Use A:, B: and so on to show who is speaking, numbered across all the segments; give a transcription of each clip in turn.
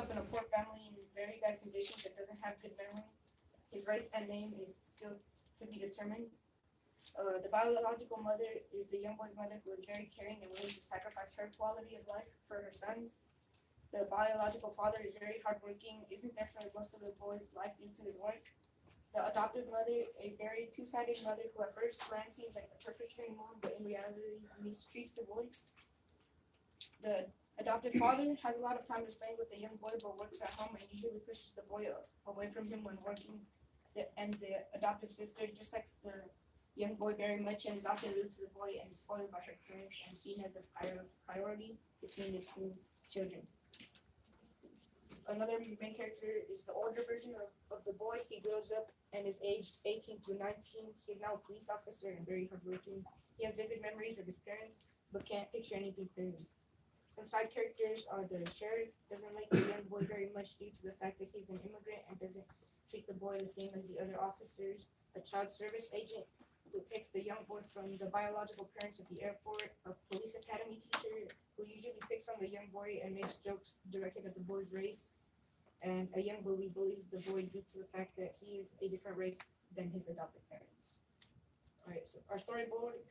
A: up in a poor family in very bad conditions that doesn't have good memory. His race and name is still to be determined. The biological mother is the young boy's mother, who is very caring and willing to sacrifice her quality of life for her sons. The biological father is very hardworking, isn't there for most of the boy's life due to his work. The adopted mother, a very two-sided mother who at first glance seems like a perfect mom, but in reality mistreats the boy. The adopted father has a lot of time to spend with the young boy, but works at home and usually pushes the boy away from him when working. And the adopted sister just likes the young boy very much and is often rude to the boy and is spoiled by her parents and seen as the priority between the two children. Another main character is the older version of the boy. He grows up and is aged 18 to 19. He is now a police officer and very hardworking. He has vivid memories of his parents, but can't picture anything clearly. Some side characters are the sheriff, doesn't like the young boy very much due to the fact that he's an immigrant and doesn't treat the boy the same as the other officers. A child service agent who takes the young boy from the biological parents at the airport. A police academy teacher who usually picks on the young boy and makes jokes directed at the boy's race. And a young bully bullies the boy due to the fact that he is a different race than his adopted parents. Alright, so our storyboard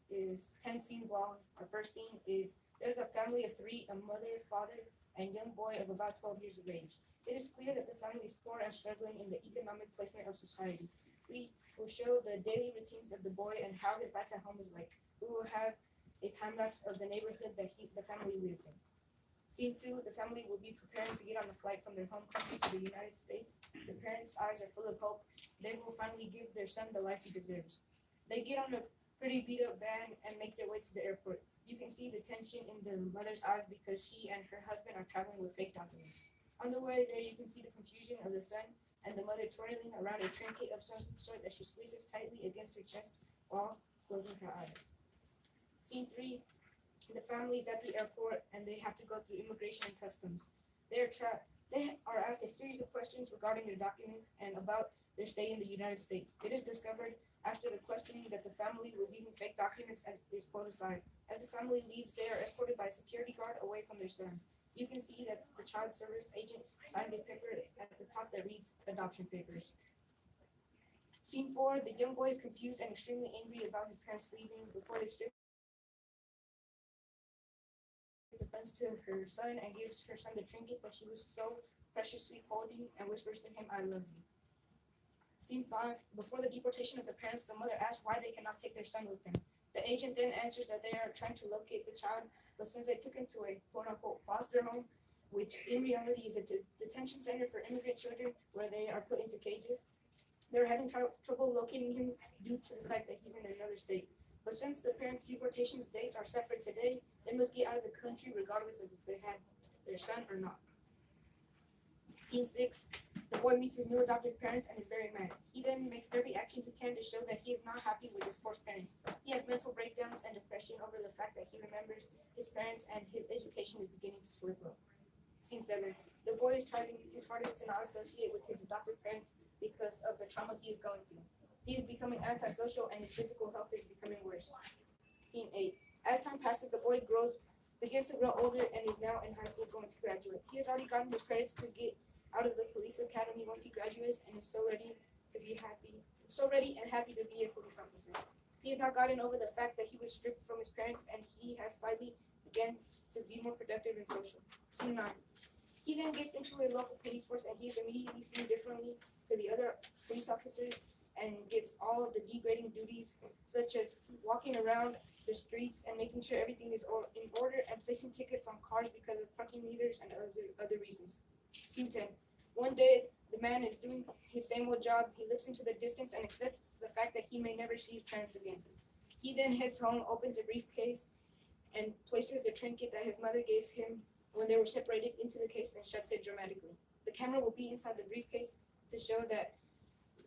A: is 10 scenes long. Our first scene is there's a family of 3, a mother, father, and young boy of about 12 years of age. It is clear that the family is poor and struggling in the economic placement of society. We will show the daily routines of the boy and how his life at home is like. We will have a time lapse of the neighborhood that the family lives in. Scene 2, the family will be preparing to get on a flight from their home country to the United States. The parents' eyes are full of hope. They will finally give their son the life he deserves. They get on a pretty beat up van and make their way to the airport. You can see the tension in the mother's eyes because she and her husband are traveling with fake documents. On the way there, you can see the confusion of the son and the mother twirling around a trinket of some sort that she squeezes tightly against her chest while closing her eyes. Scene 3, the family is at the airport and they have to go through immigration and customs. They are asked a series of questions regarding their documents and about their stay in the United States. It is discovered after the questioning that the family was using fake documents and is put aside. As the family leaves, they are escorted by a security guard away from their son. You can see that the child service agent signed a paper at the top that reads adoption papers. Scene 4, the young boy is confused and extremely angry about his parents leaving before they strip the guns to her son and gives her son the trinket that she was so preciously holding and whispers to him, "I love you." Scene 5, before the deportation of the parents, the mother asks why they cannot take their son with them. The agent then answers that they are trying to locate the child, but since they took him to a quote-unquote foster home, which in reality is a detention center for immigrant children where they are put into cages, they're having trouble locating him due to the fact that he's in another state. But since the parents' deportation dates are set for today, they must get out of the country regardless of if they had their son or not. Scene 6, the boy meets his new adopted parents and is very mad. He then makes every action he can to show that he is not happy with his forced parents. He has mental breakdowns and depression over the fact that he remembers his parents and his education is beginning to slip up. Scene 7, the boy is trying his hardest to not associate with his adopted parents because of the trauma he is going through. He is becoming antisocial and his physical health is becoming worse. Scene 8, as time passes, the boy begins to grow older and is now in high school going to graduate. He has already gotten his credits to get out of the police academy once he graduates and is so ready and happy to be a police officer. He has now gotten over the fact that he was stripped from his parents and he has slightly begun to be more productive and social. Scene 9, he then gets into a local police force and he is immediately seen differently to the other police officers and gets all of the degrading duties such as walking around the streets and making sure everything is in order and placing tickets on cars because of parking meters and other reasons. Scene 10, one day the man is doing his same old job. He looks into the distance and accepts the fact that he may never see his parents again. He then heads home, opens a briefcase, and places the trinket that his mother gave him when they were separated into the case and shuts it dramatically. The camera will be inside the briefcase to show that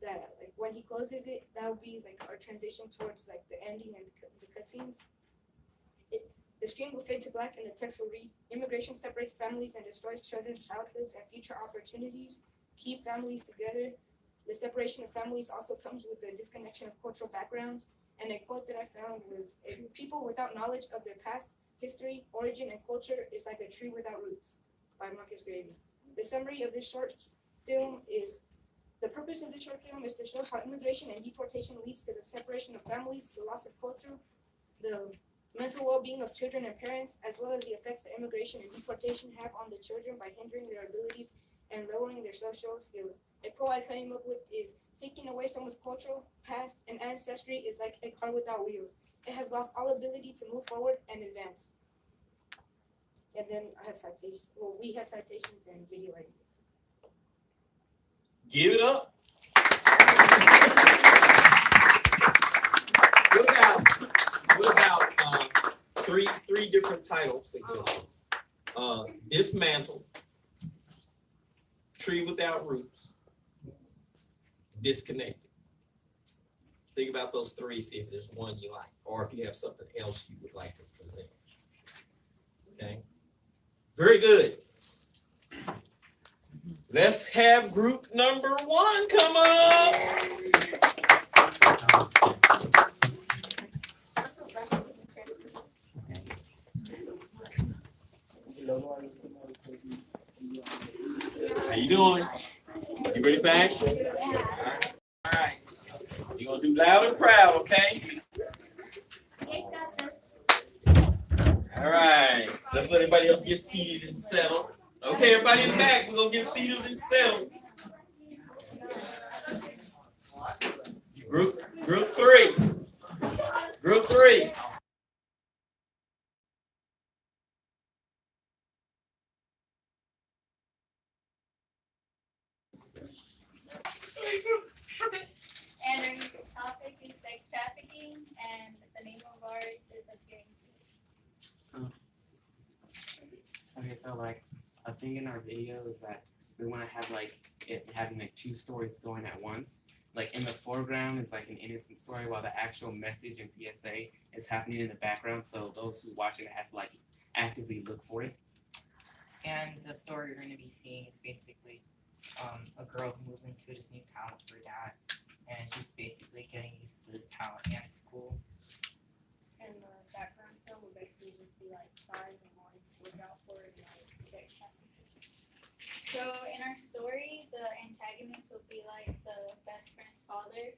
A: like when he closes it, that will be like our transition towards like the ending and the cutscenes. The screen will fade to black and the text will read, "Immigration separates families and destroys children's childhoods and future opportunities. Keep families together. The separation of families also comes with the disconnection of cultural backgrounds." And a quote that I found was, "People without knowledge of their past, history, origin, and culture is like a tree without roots," by Marcus Garvey. The summary of this short film is the purpose of this short film is to show how immigration and deportation leads to the separation of families, the loss of culture, the mental well-being of children and parents, as well as the effects that immigration and deportation have on the children by hindering their abilities and lowering their social skills. A quote I came up with is, taking away someone's cultural past and ancestry is like a car without wheels. It has lost all ability to move forward and advance. And then I have citations. Well, we have citations and video editing.
B: Give it up. What about three different title suggestions? Dismantle, tree without roots, disconnected. Think about those three, see if there's one you like, or if you have something else you would like to present. Okay. Very good. Let's have group number 1 come up. How you doing? You ready for action? All right. You're gonna do loud and proud, okay? All right. Let's let everybody else get seated and settled. Okay, everybody in the back, we're gonna get seated and settled. Group 3. Group 3.
C: And our topic is sex trafficking, and the name of ours is Appearing.
D: Okay, so like a thing in our video is that we want to have like it having like 2 stories going at once. Like in the foreground is like an innocent story, while the actual message and PSA is happening in the background. So those who watch it has to like actively look for it.
E: And the story you're going to be seeing is basically a girl who moves into this new town with her dad, and she's basically getting used to the town and school.
C: And the background film will basically just be like signs and warnings to look out for and like sex trafficking. So in our story, the antagonist will be like the best friend's father,